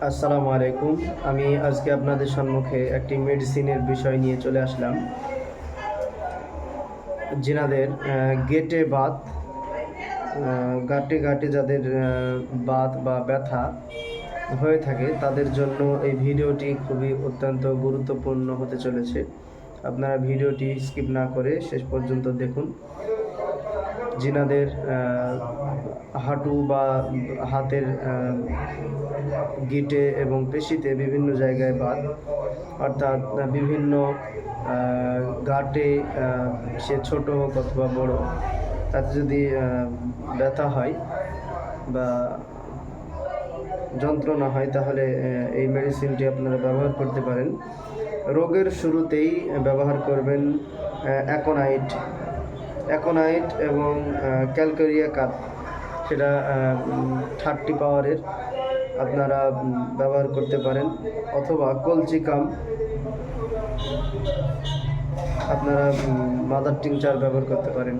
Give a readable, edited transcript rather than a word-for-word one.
আসসালামু আলাইকুম। আমি আজকে আপনাদের সম্মুখে একটি মেডিসিনের বিষয় নিয়ে চলে আসলাম। যিনাদের গেটে বাত, গাঁটে গাঁটে যাদের বাত বা ব্যথা হয়ে থাকে তাদের জন্য এই ভিডিওটি খুবই অত্যন্ত গুরুত্বপূর্ণ হতে চলেছে। আপনারা ভিডিওটি স্কিপ না করে শেষ পর্যন্ত দেখুন। যিনাদের হাঁটু বা হাতের গিঁটে এবং পেশিতে বিভিন্ন জায়গায় বাত, অর্থাৎ বিভিন্ন গাঁটে, সে ছোট হোক অথবা বড়, তাতে যদি ব্যথা হয় বা যন্ত্রণা হয় তাহলে এই মেডিসিনটি আপনারা ব্যবহার করতে পারেন। রোগের শুরুতেই ব্যবহার করবেন অ্যাকোনাইট এবং ক্যালকেরিয়া কাপ, সেটা 30 পাওয়ারের আপনারা ব্যবহার করতে পারেন, অথবা কলচিকাম আপনারা মাদার টিংচার ব্যবহার করতে পারেন।